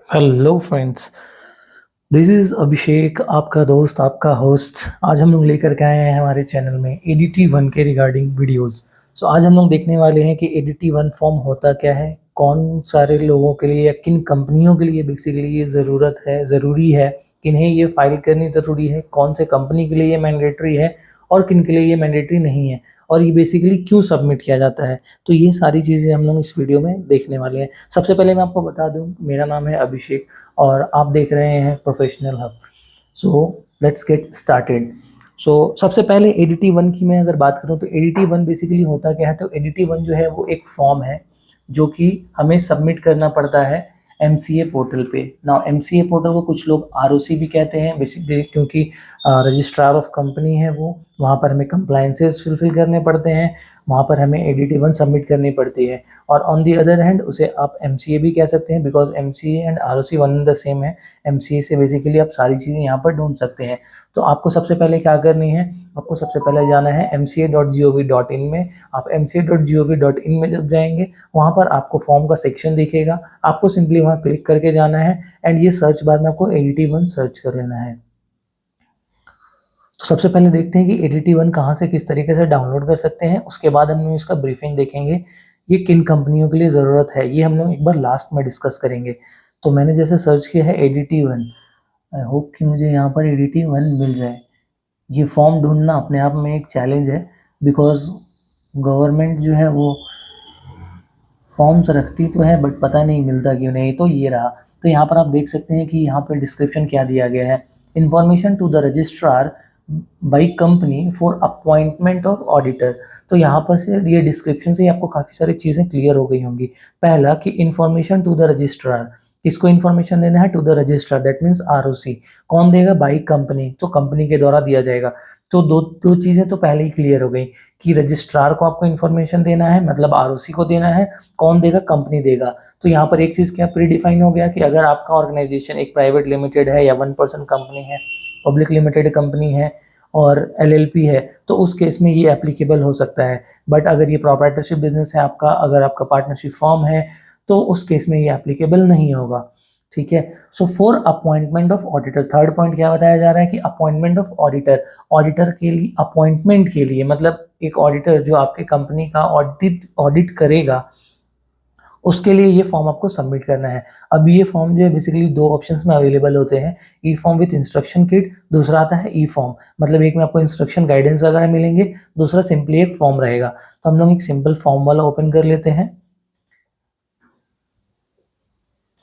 Hello friends, this is अभिषेक, आपका दोस्त, आपका होस्ट। आज हम लोग लेकर के आए हैं हमारे चैनल में एडीटी वन के रिगार्डिंग वीडियोस। सो आज हम लोग देखने वाले हैं कि एडीटी वन फॉर्म होता क्या है, कौन सारे लोगों के लिए या किन कंपनियों के लिए बेसिकली ये ज़रूरी है, किन्हें ये फाइल करनी ज़रूरी है, कौन से कंपनी के लिए ये मैंडेटरी है और किन के लिए ये मैंडेटरी नहीं है, और ये बेसिकली क्यों सबमिट किया जाता है। तो ये सारी चीज़ें हम लोग इस वीडियो में देखने वाले हैं। सबसे पहले मैं आपको बता दूं, मेरा नाम है अभिषेक और आप देख रहे हैं professional hub. So let's get started. So सबसे पहले एडीटी वन की मैं अगर बात करूं तो एडीटी वन बेसिकली होता क्या है। तो एडीटी वन जो है वो एक फॉर्म है जो कि हमें सबमिट करना पड़ता है एमसीए पोर्टल पे। नाउ एमसीए पोर्टल को कुछ लोग आरओसी भी कहते हैं बेसिकली, क्योंकि रजिस्ट्रार ऑफ कंपनी है वो, वहाँ पर हमें कंप्लाइंसेस फुलफिल करने पड़ते हैं, वहाँ पर हमें एडीटी वन सबमिट करनी पड़ती है। और ऑन दी अदर हैंड उसे आप एमसीए भी कह सकते हैं, because MCA and ROC one and the same है। एमसीए से बेसिकली आप सारी चीज़ें यहाँ पर ढूंढ सकते हैं। तो आपको सबसे पहले क्या करनी है, आपको सबसे पहले जाना है mca.gov.in में। आप mca.gov.in में जब जाएंगे, वहाँ पर आपको फॉर्म का सेक्शन दिखेगा, आपको सिंपली वहाँ क्लिक करके जाना है एंड ये सर्च बार में आपको एडीटी वन सर्च कर लेना है। तो सबसे पहले देखते हैं कि एडीटी वन कहाँ से किस तरीके से डाउनलोड कर सकते हैं, उसके बाद हम लोग इसका ब्रीफिंग देखेंगे, ये किन कंपनियों के लिए ज़रूरत है, ये हम लोग एक बार लास्ट में डिस्कस करेंगे। तो मैंने जैसे सर्च किया है एडीटी वन, आई होप कि मुझे यहाँ पर एडीटी वन मिल जाए। ये फॉर्म ढूंढना अपने आप में एक चैलेंज है, बिकॉज गवर्नमेंट जो है वो फॉर्म्स रखती तो है बट पता नहीं मिलता क्यों नहीं। तो ये रहा। तो यहाँ पर आप देख सकते हैं कि यहाँ पर डिस्क्रिप्शन क्या दिया गया है। Information to the registrar by company for appointment of auditor. तो यहाँ पर से ये डिस्क्रिप्शन से आपको काफ़ी सारी चीज़ें क्लियर हो गई होंगी। पहला कि इन्फॉर्मेशन टू द रजिस्ट्रार, किसको इन्फॉर्मेशन देना है, to the registrar, that means ROC. कौन देगा, बाई कंपनी, तो कंपनी के द्वारा दिया जाएगा। तो दो दो चीज़ें तो पहले ही क्लियर हो गई कि रजिस्ट्रार को आपको इन्फॉर्मेशन देना है, मतलब आरओसी को देना है। कौन देगा, कंपनी देगा। तो यहाँ पर एक चीज़ क्या प्री डिफाइन हो गया कि अगर आपका ऑर्गेनाइजेशन एक प्राइवेट लिमिटेड है या 1% कंपनी है, पब्लिक लिमिटेड कंपनी है और एलएलपी है, तो उस केस में ये एप्लीकेबल हो सकता है। बट अगर ये प्रोप्राइटरशिप बिजनेस है आपका, अगर आपका पार्टनरशिप फॉर्म है, तो उस केस में ये एप्लीकेबल नहीं होगा। ठीक है। So for appointment of auditor, third point क्या बताया जा रहा है कि अपॉइंटमेंट ऑफ ऑडिटर, ऑडिटर के लिए, अपॉइंटमेंट के लिए, मतलब एक ऑडिटर जो आपके कंपनी का ऑडिट करेगा, उसके लिए ये फॉर्म आपको सबमिट करना है। अब ये फॉर्म जो है बेसिकली दो ऑप्शंस में अवेलेबल होते हैं, ई फॉर्म विथ इंस्ट्रक्शन किट, दूसरा आता है ई फॉर्म। मतलब एक में आपको इंस्ट्रक्शन गाइडेंस वगैरह मिलेंगे, दूसरा सिंपली एक फॉर्म रहेगा। तो हम लोग एक सिंपल फॉर्म वाला ओपन कर लेते हैं।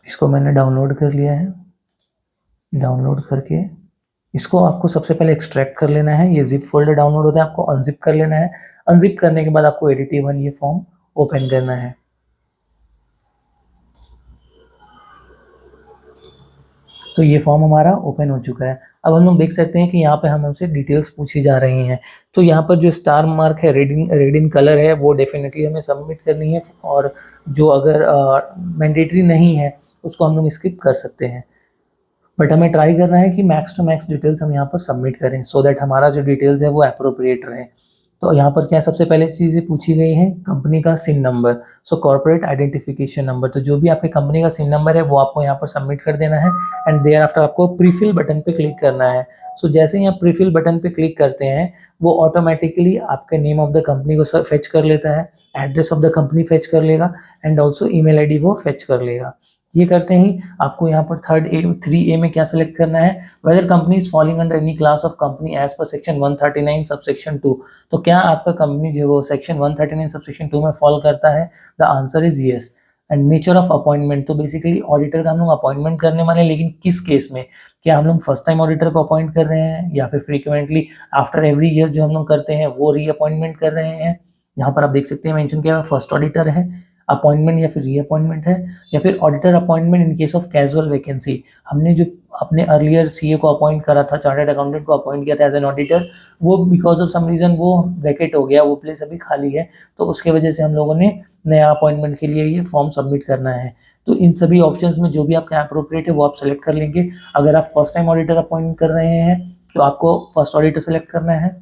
इसको मैंने डाउनलोड कर लिया है। डाउनलोड करके इसको आपको सबसे पहले एक्सट्रैक्ट कर लेना है। ये जिप फोल्डर डाउनलोड होता है, आपको अनजिप कर लेना है। अनजिप करने के बाद आपको एडीटी वन ये फॉर्म ओपन करना है। तो ये फॉर्म हमारा ओपन हो चुका है। अब हम लोग देख सकते हैं कि यहाँ पे हम हमसे डिटेल्स पूछी जा रही हैं। तो यहाँ पर जो स्टार मार्क है, रेड इन कलर है, वो डेफिनेटली हमें सबमिट करनी है। और जो अगर मैंडेटरी नहीं है उसको हम लोग स्किप कर सकते हैं। बट हमें ट्राई करना है कि मैक्स टू मैक्स डिटेल्स हम यहाँ पर सबमिट करें, सो दैट हमारा जो डिटेल्स है वो अप्रोप्रिएट रहे। तो यहाँ पर क्या सबसे पहले चीज़ें पूछी गई हैं, कंपनी का सिन नंबर, सो कॉर्पोरेट आइडेंटिफिकेशन नंबर। तो जो भी आपके कंपनी का सिन नंबर है वो आपको यहाँ पर सबमिट कर देना है एंड देयर आफ्टर आपको प्रीफिल बटन पे क्लिक करना है। सो जैसे ही आप प्रीफिल बटन पे क्लिक करते हैं, वो ऑटोमेटिकली आपके नेम ऑफ द कंपनी को फेच कर लेता है, address of the company fetch कर लेगा एंड ऑल्सो ईमेल आईडी वो फेच कर लेगा। ये करते ही आपको यहाँ पर 3A में क्या सेलेक्ट करना है, whether company is falling under any class of company as per section 139 subsection 2। तो क्या आपका कंपनी जो है वो सेक्शन 139 सबसेक्शन 2 में फॉल करता है? The answer is yes. And nature of appointment, तो बेसिकली ऑडिटर का हम लोग अपॉइंटमेंट करने वाले हैं, लेकिन किस केस में? क्या हम लोग फर्स्ट टाइम ऑडिटर को अपॉइंट कर रहे हैं, या फिर फ्रीक्वेंटली आफ्टर एवरी ईयर जो हम लोग करते हैं वो रीअपॉइंटमेंट कर रहे हैं? यहाँ पर आप देख सकते हैं मेंशन किया है फर्स्ट ऑडिटर है, अपॉइंटमेंट या फिर रीअपॉइंटमेंट है, या फिर auditor appointment in case of casual vacancy. हमने जो अपने अर्लियर सीए को अपॉइंट करा था, चार्टर्ड अकाउंटेंट को अपॉइंट किया था एज एन ऑडिटर, वो बिकॉज ऑफ सम रीज़न वो वैकेट हो गया, वो प्लेस अभी खाली है, तो उसके वजह से हम लोगों ने नया अपॉइंटमेंट के लिए ये फॉर्म सबमिट करना है। तो इन सभी ऑप्शंस में जो भी आपका अप्रोप्रिएट है वो आप सेलेक्ट कर लेंगे। अगर आप फर्स्ट टाइम ऑडिटर अपॉइंट कर रहे हैं तो आपको फर्स्ट ऑडिटर सेलेक्ट करना है,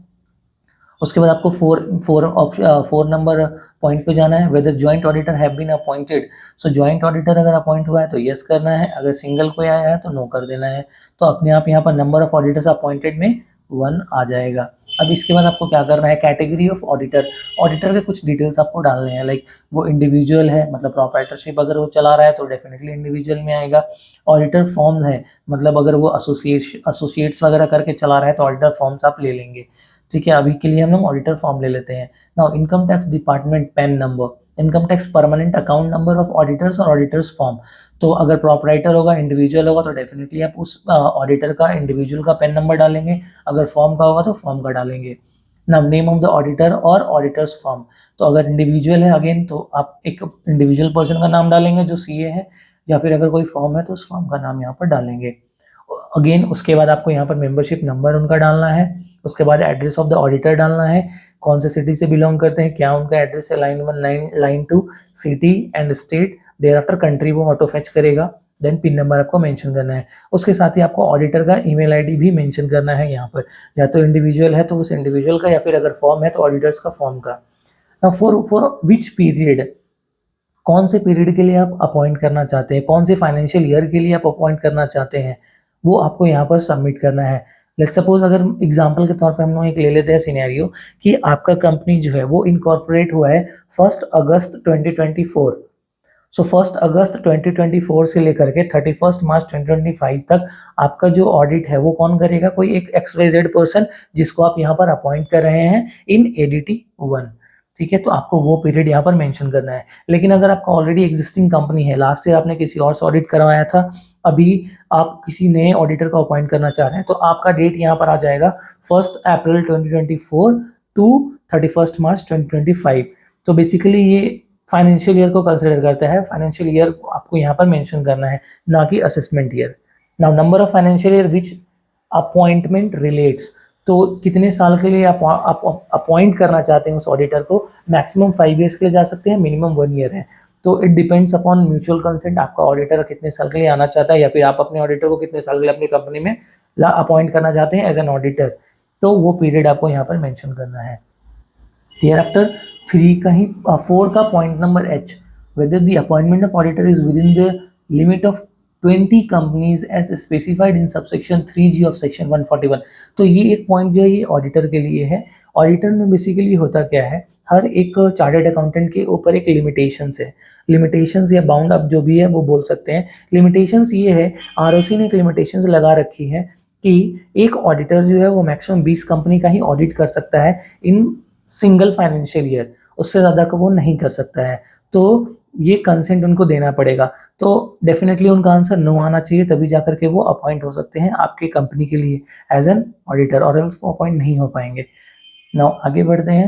उसके बाद आपको फोर नंबर पॉइंट पे जाना है, whether joint auditor have been appointed. So joint auditor अगर अपॉइंट हुआ है तो यस करना है, अगर सिंगल कोई आया है तो नो कर देना है। तो अपने आप यहाँ पर नंबर ऑफ ऑडिटर्स अपॉइंटेड में 1 आ जाएगा। अब इसके बाद आपको क्या करना है, कैटेगरी ऑफ ऑडिटर, ऑडिटर के कुछ डिटेल्स आपको डालने हैं, लाइक वो इंडिविजुअल है, मतलब प्रोप्राइटरशिप अगर वो चला रहा है तो डेफिनेटली इंडिविजुअल में आएगा। ऑडिटर फॉर्म है, मतलब अगर वो एसोसिएट्स वगैरह करके चला रहा है तो ऑडिटर फॉर्म्स आप ले लेंगे। ठीक है, अभी के लिए हम लोग ऑडिटर फॉर्म ले लेते हैं। Now income tax department pan number, income tax permanent account number of auditors और ऑडिटर्स फॉर्म। तो अगर प्रोपराइटर होगा, इंडिविजुअल होगा तो डेफिनेटली आप उस ऑडिटर का इंडिविजुअल का पैन नंबर डालेंगे, अगर फॉर्म का होगा तो फॉर्म का डालेंगे। Now name of the auditor और ऑडिटर्स फॉर्म, तो अगर इंडिविजुअल है अगेन तो आप एक इंडिविजुअल पर्सन का नाम डालेंगे जो सीए है, या फिर अगर कोई फॉर्म है तो उस फॉर्म का नाम यहाँ पर डालेंगे। अगेन उसके बाद आपको यहाँ पर मेंबरशिप नंबर उनका डालना है, उसके बाद एड्रेस ऑफ द ऑडिटर डालना है, कौन से सिटी से बिलोंग करते हैं, क्या उनका एड्रेस है, line 1 line 2 city and state, there after country वो ऑटो फेच करेगा, देन पिन नंबर आपको मेंशन करना है। उसके साथ ही आपको ऑडिटर का ईमेल आईडी भी मेंशन करना है यहाँ पर, या तो इंडिविजुअल है तो उस इंडिविजुअल का, या फिर अगर फॉर्म है तो ऑडिटर्स का फॉर्म का। फॉर विच पीरियड, कौन से पीरियड के लिए आप अपॉइंट करना चाहते हैं, कौन से फाइनेंशियल ईयर के लिए आप अपॉइंट करना चाहते हैं, वो आपको यहाँ पर सबमिट करना है। लेट्स सपोज अगर एग्जांपल के तौर पे हम लोग एक ले लेते हैं सिनेरियो कि आपका कंपनी जो है वो इनकॉर्पोरेट हुआ है 1 अगस्त 2024। सो 1 अगस्त 2024 से लेकर के 31 मार्च 2025 तक आपका जो ऑडिट है वो कौन करेगा, कोई एक XYZ पर्सन जिसको आप यहाँ पर अपॉइंट कर रहे हैं इन ADT 1। ठीक है, तो आपको वो पीरियड यहाँ पर मेंशन करना है। लेकिन अगर आपका ऑलरेडी एग्जिस्टिंग कंपनी है, लास्ट ईयर आपने किसी और से ऑडिट करवाया था, अभी आप किसी नए ऑडिटर को अपॉइंट करना चाह रहे हैं, तो आपका डेट यहाँ पर आ जाएगा 1 अप्रैल 2024 टू 31 मार्च 2025। तो बेसिकली ये फाइनेंशियल ईयर को कंसिडर करता है, फाइनेंशियल ईयर आपको यहाँ पर मेंशन करना है, ना कि assessment year. Now number of financial year which appointment relates, तो कितने साल के लिए आप अपॉइंट करना चाहते हैं उस ऑडिटर को, मैक्सिमम 5 ईयर्स के लिए जा सकते हैं, मिनिमम 1 ईयर है। तो it depends upon mutual consent, आपका ऑडिटर कितने साल के लिए आना चाहता है, या फिर आप अपने ऑडिटर को कितने साल के लिए अपनी कंपनी में अपॉइंट करना चाहते हैं एज एन ऑडिटर, तो वो पीरियड आपको यहाँ पर मेंशन करना है। देयर आफ्टर 3 का ही 4 का point number H, whether the appointment of auditor is within the limit of 20 companies as specified in subsection 3G of section 141। तो ये एक पॉइंट जो है ये ऑडिटर के लिए है। ऑडिटर में बेसिकली होता क्या है, हर एक चार्टर्ड अकाउंटेंट के ऊपर एक लिमिटेशंस है, लिमिटेशंस या बाउंड अप जो भी है वो बोल सकते हैं। लिमिटेशंस ये है, ROC ने एक लिमिटेशंस लगा रखी है कि एक ऑडिटर जो है वो मैक्सिमम 20 कंपनी का ही ऑडिट कर सकता है इन सिंगल फाइनेंशियल ईयर, उससे ज़्यादा का वो नहीं कर सकता है। तो ये कंसेंट उनको देना पड़ेगा। तो डेफिनेटली उनका आंसर नो आना चाहिए, तभी जाकर के वो अपॉइंट हो सकते हैं आपके कंपनी के लिए एज एन ऑडिटर, और एल्स वो अपॉइंट नहीं हो पाएंगे। नाउ आगे बढ़ते हैं।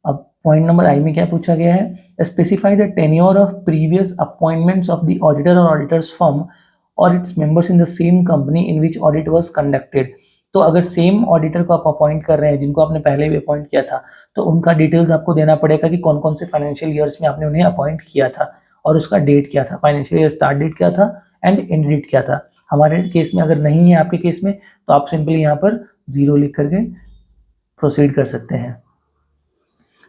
अब पॉइंट नंबर आई में क्या पूछा गया है, specify the tenure of previous appointments of the auditor और ऑडिटर्स फर्म और its members in the same company in which audit was conducted. तो अगर सेम ऑडिटर को आप अपॉइंट कर रहे हैं जिनको आपने पहले भी अपॉइंट किया था, तो उनका डिटेल्स आपको देना पड़ेगा कि कौन कौन से फाइनेंशियल ईयर्स में आपने उन्हें अपॉइंट किया था और उसका डेट क्या था, फाइनेंशियल ईयर स्टार्ट डेट क्या था एंड एंड डेट क्या था। हमारे केस में अगर नहीं है आपके केस में तो आप सिंपली यहाँ पर 0 लिख करके प्रोसीड कर सकते हैं।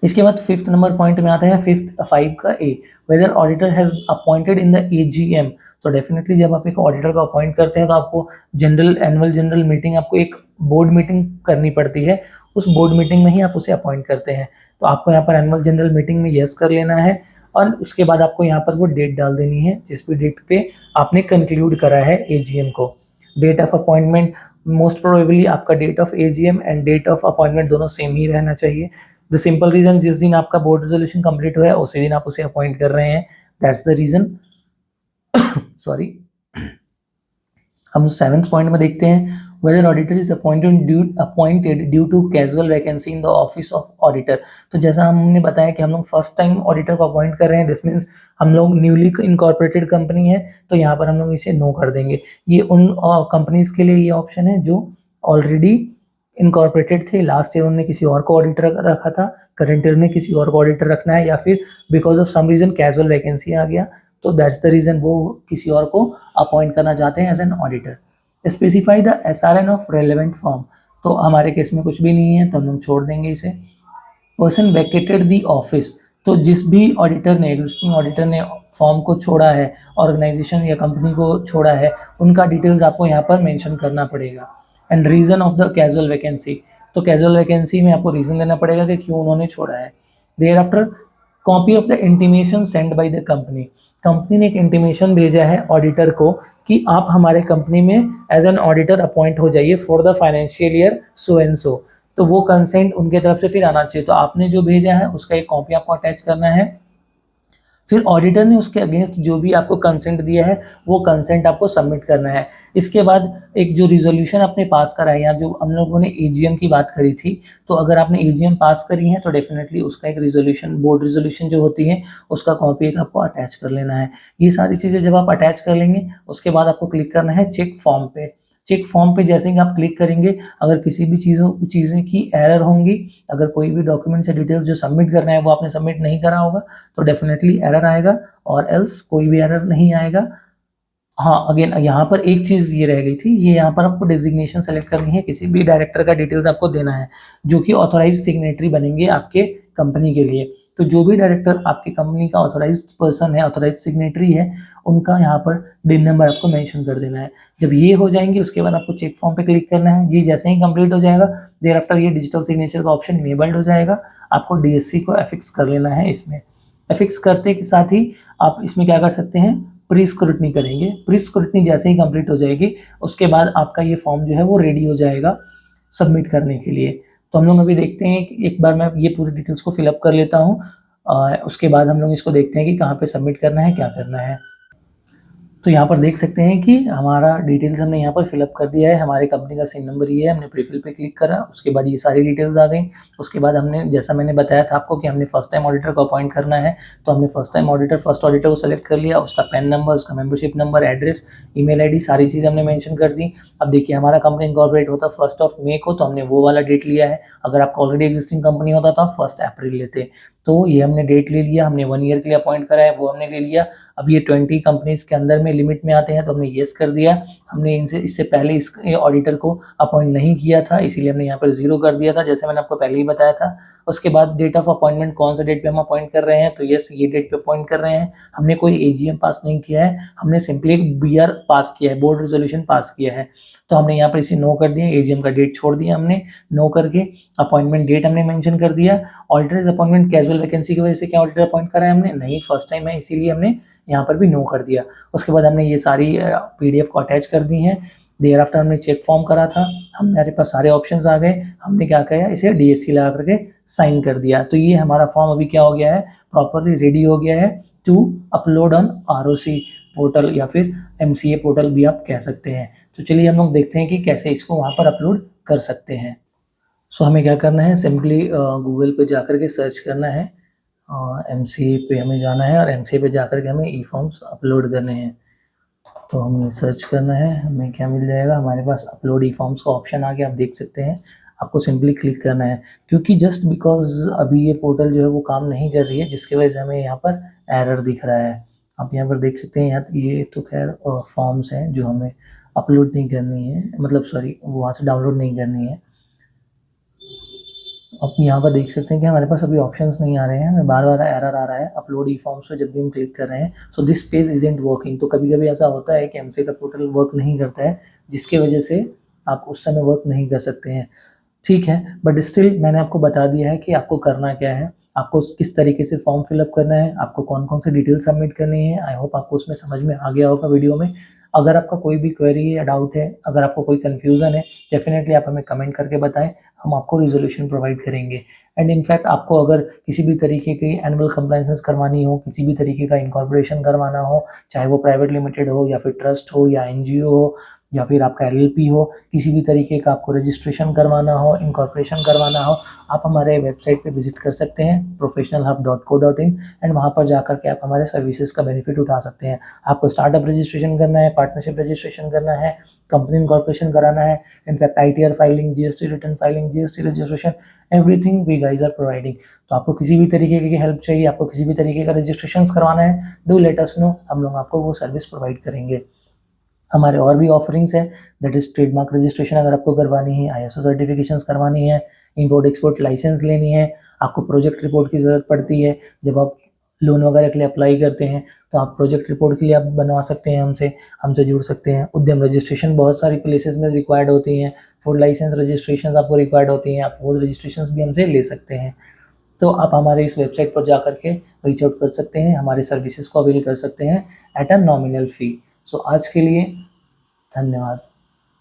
इसके बाद 5th नंबर पॉइंट में आता है 5 का A, whether auditor has appointed in the AGM। तो डेफिनेटली जब आप एक ऑडिटर को अपॉइंट करते हैं तो आपको एनुअल जनरल मीटिंग, आपको एक बोर्ड मीटिंग करनी पड़ती है, उस बोर्ड मीटिंग में ही आप उसे अपॉइंट करते हैं। तो आपको यहाँ पर एनुअल जनरल मीटिंग में यस कर लेना है, और उसके बाद आपको यहाँ पर वो डेट डाल देनी है जिस भी डेट पे आपने कंक्लूड करा है AGM को। Date of appointment most probably आपका date of AGM and date of appointment दोनों सेम ही रहना चाहिए। द सिंपल रीजन, जिस दिन आपका बोर्ड रेजोल्यूशन कंप्लीट हुआ है उसी दिन आप उसे अपॉइंट कर रहे हैं, दैट्स द रीजन। सॉरी। हम 7th पॉइंट में देखते हैं, whether auditor is appointed due to casual vacancy in the office of auditor. तो जैसा हमने बताया कि हम लोग फर्स्ट टाइम ऑडिटर को अपॉइंट कर रहे हैं, दिस मीन्स हम लोग न्यूली इनकॉर्पोरेटेड कंपनी है, तो यहाँ पर हम लोग इसे नो कर देंगे। ये उन कंपनीज के लिए ये ऑप्शन है जो ऑलरेडी इनकॉर्पोरेटेड थे, लास्ट ईयर उन्होंने किसी और को ऑडिटर रखा था, करंट ईयर में किसी और को ऑडिटर रखना है, या फिर because of some reason casual vacancy आ गया, तो दैट्स द रीजन वो किसी और को अपॉइंट करना चाहते हैं as an auditor. Specify the SRN of relevant form. तो हमारे केस में कुछ भी नहीं है तो हम लोग छोड़ देंगे इसे। पर्सन वैकेटेड द ऑफिस, तो जिस भी ऑडिटर ने, एग्जिस्टिंग ऑडिटर ने फॉर्म को छोड़ा है, ऑर्गेनाइजेशन या कंपनी को छोड़ा है, उनका डिटेल्स आपको यहाँ पर मेंशन करना पड़ेगा। And reason of the casual vacancy, तो कैजुअल वैकेंसी में आपको रीज़न देना पड़ेगा कि क्यों उन्होंने छोड़ा है। There after copy of the intimation send by the company, company ने एक इंटीमेशन भेजा है ऑडिटर को कि आप हमारे कंपनी में एज एन ऑडिटर अपॉइंट हो जाइए for the financial year so and so, तो वो कंसेंट उनके तरफ से फिर आना चाहिए। तो आपने जो भेजा है उसका एक कॉपी आपको अटैच करना है, फिर ऑडिटर ने उसके अगेंस्ट जो भी आपको कंसेंट दिया है वो कंसेंट आपको सबमिट करना है। इसके बाद एक जो रिजोल्यूशन आपने पास करा है, या जो हम लोगों ने एजीएम की बात करी थी, तो अगर आपने एजीएम पास करी है तो डेफिनेटली उसका एक रिजोल्यूशन, बोर्ड रिजोल्यूशन जो होती है उसका कॉपी एक आपको अटैच कर लेना है। ये सारी चीज़ें जब आप अटैच कर लेंगे उसके बाद आपको क्लिक करना है चेक फॉर्म पे। चेक फॉर्म पे जैसे ही आप क्लिक करेंगे, अगर किसी भी चीज़ें की एरर होंगी, अगर कोई भी डॉक्यूमेंट्स या डिटेल्स जो सबमिट करना है वो आपने सबमिट नहीं करा होगा तो डेफिनेटली एरर आएगा, और एल्स कोई भी एरर नहीं आएगा। हाँ, अगेन यहाँ पर एक चीज़ ये रह गई थी, ये यहाँ पर आपको डेजिग्नेशन सेलेक्ट करनी है, किसी भी डायरेक्टर का डिटेल्स आपको देना है जो कि ऑथोराइज्ड सिग्नेटरी बनेंगे आपके कंपनी के लिए। तो जो भी डायरेक्टर आपकी कंपनी का ऑथोराइज्ड पर्सन है, ऑथोराइज्ड सिग्नेटरी है, उनका यहाँ पर डिन नंबर आपको मेंशन कर देना है। जब ये हो जाएंगे उसके बाद आपको चेक फॉर्म पे क्लिक करना है। ये जैसे ही कंप्लीट हो जाएगा, देयर आफ्टर ये डिजिटल सिग्नेचर का ऑप्शन इनेबल्ड हो जाएगा। आपको डीएससी को एफिक्स कर लेना है इसमें। एफिक्स करते के साथ ही आप इसमें क्या कर सकते हैं, प्री स्क्रूटनी करेंगे। प्री स्क्रूटनी जैसे ही कंप्लीट हो जाएगी उसके बाद आपका ये फॉर्म जो है वो रेडी हो जाएगा सबमिट करने के लिए। तो हम लोग अभी देखते हैं कि एक बार मैं ये पूरी डिटेल्स को फिलअप कर लेता हूँ, उसके बाद हम लोग इसको देखते हैं कि कहाँ पे सबमिट करना है, क्या करना है। तो यहाँ पर देख सकते हैं कि हमारा डिटेल्स हमने यहाँ पर फिलअप कर दिया है। हमारे कंपनी का सिन नंबर ये है, हमने प्रीफिल पे क्लिक करा, उसके बाद ये सारी डिटेल्स आ गई। उसके बाद हमने, जैसा मैंने बताया था आपको कि हमने फर्स्ट टाइम ऑडिटर को अपॉइंट करना है, तो हमने फर्स्ट ऑडिटर को सेलेक्ट कर लिया, उसका पैन नंबर, उसका membership number, address, email ID, सारी चीज़ हमने मेंशन कर दी। अब देखिए हमारा कंपनी इनकॉर्पोरेट होता 1 May को, तो हमने वो वाला डेट लिया है। अगर आपका ऑलरेडी एग्जिस्टिंग कंपनी होता तो आप 1 April लेते। तो ये हमने डेट ले लिया, हमने 1 ईयर के लिए अपॉइंट करा है, वो हमने ले लिया। अब ये 20 कंपनीज के अंदर में लिमिट में आते हैं तो हमने येस कर दिया। हमने इससे पहले इस ऑडिटर को अपॉइंट नहीं किया था, इसीलिए हमने यहाँ पर 0 कर दिया था, जैसे मैंने आपको पहले ही बताया था। उसके बाद डेट ऑफ अपॉइंटमेंट, कौन सा डेट पे हम अपॉइंट कर रहे हैं, तो यस ये डेट पे अपॉइंट कर रहे हैं। हमने कोई एजीएम पास नहीं किया है, हमने सिंपली एक बीआर पास किया है, बोर्ड रेजोल्यूशन पास किया है। तो हमने यहाँ पर इसे नो कर दिया, एजीएम का डेट छोड़ दिया हमने, नो करके अपॉइंटमेंट डेट हमने मेंशन कर दिया। ऑडिटर अपॉइंटमेंट कैजुअल वैकेंसी की वजह से क्या ऑडिटर अपॉइंट करा है हमने, नहीं, फर्स्ट टाइम है इसीलिए हमने यहाँ पर भी नो कर दिया। उसके बाद हमने ये सारी पीडीएफ को अटैच कर दी हैं। देयर आफ्टर हमने चेक फॉर्म करा था, हमारे पास सारे ऑप्शंस आ गए, हमने क्या किया, इसे डीएससी लगा करके साइन कर दिया। तो ये हमारा फॉर्म अभी क्या हो गया है, प्रॉपरली रेडी हो गया है to upload on ROC portal, या फिर एमसीए पोर्टल भी आप कह सकते हैं। तो चलिए हम लोग देखते हैं कि कैसे इसको वहाँ पर अपलोड कर सकते हैं। सो हमें क्या करना है, सिंपली गूगल पे जाकर के सर्च करना है, एमसीए पे हमें जाना है, और एमसीए पे जाकर के हमें ई फॉर्म्स अपलोड करने हैं। तो हमें सर्च करना है, हमें क्या मिल जाएगा, हमारे पास अपलोड ई फॉर्म्स का ऑप्शन आ गया, आप देख सकते हैं। आपको सिंपली क्लिक करना है, क्योंकि जस्ट बिकॉज अभी ये पोर्टल जो है वो काम नहीं कर रही है, जिसकी वजह से हमें यहाँ पर एरर दिख रहा है। आप यहाँ पर देख सकते हैं, यहाँ ये तो खैर फॉर्म्स हैं जो हमें अपलोड नहीं करनी है, मतलब सॉरी वहाँ से डाउनलोड नहीं करनी है। अब यहाँ पर देख सकते हैं कि हमारे पास अभी ऑप्शंस नहीं आ रहे हैं, हमें बार बार एरर आ रहा है अपलोड ई फॉर्म्स पे जब भी हम क्लिक कर रहे हैं। So this page isn't working, तो कभी कभी ऐसा होता है कि एमसीए का पोर्टल वर्क नहीं करता है, जिसके वजह से आप उस समय वर्क नहीं कर सकते हैं। ठीक है, बट स्टिल मैंने आपको बता दिया है कि आपको करना क्या है, आपको किस तरीके से फॉर्म फिलअप करना है, आपको कौन कौन से डिटेल सबमिट करनी है। आई होप आपको उसमें समझ में आ गया होगा वीडियो में। अगर आपका कोई भी क्वेरी या डाउट है, अगर आपको कोई कन्फ्यूज़न है, डेफिनेटली आप हमें कमेंट करके बताएं, हम आपको रिजोल्यूशन प्रोवाइड करेंगे। एंड इनफैक्ट आपको अगर किसी भी तरीके की एनुअल कंप्लाइंसेस करवानी हो, किसी भी तरीके का इनकॉर्पोरेशन करवाना हो, चाहे वो प्राइवेट लिमिटेड हो या फिर ट्रस्ट हो या एनजीओ हो या फिर आपका एलएलपी हो, किसी भी तरीके का आपको रजिस्ट्रेशन करवाना हो, इनकॉर्पोरेशन करवाना हो, आप हमारे वेबसाइट पे विजिट कर सकते हैं professionalhub.co.in, एंड वहाँ पर जाकर के आप हमारे सर्विसेज का बेनिफिट उठा सकते हैं। आपको स्टार्टअप रजिस्ट्रेशन करना है, पार्टनरशिप रजिस्ट्रेशन करना है, कंपनी इनकॉर्पोरेशन कराना है, in fact ITR filing, GST return filing, GST registration, everything we guys are providing. तो आपको किसी भी तरीके की हेल्प चाहिए, आपको किसी भी तरीके का रजिस्ट्रेशन करवाना है, डू लेट अस नो, हम लोग आपको वो सर्विस प्रोवाइड करेंगे। हमारे और भी ऑफरिंग्स है, दैट इज़ ट्रेडमार्क रजिस्ट्रेशन अगर आपको करवानी है, आईएसओ सर्टिफिकेशंस करवानी है, इंपोर्ट एक्सपोर्ट लाइसेंस लेनी है, आपको प्रोजेक्ट रिपोर्ट की ज़रूरत पड़ती है। जब आप लोन वगैरह के लिए अप्लाई करते हैं तो आप प्रोजेक्ट रिपोर्ट के लिए आप बनवा सकते हैं, हमसे जुड़ सकते हैं। उद्यम रजिस्ट्रेशन बहुत सारी प्लेसेस में रिक्वायर्ड होती हैं, फूड लाइसेंस रजिस्ट्रेशन आपको रिक्वायर्ड होती हैं, आप वो रजिस्ट्रेशन भी हमसे ले सकते हैं। तो आप हमारे इस वेबसाइट पर जा करके रीच आउट कर सकते हैं, हमारे सर्विसेज को अवेल कर सकते हैं एट अ नॉमिनल फ़ी। सो आज के लिए धन्यवाद।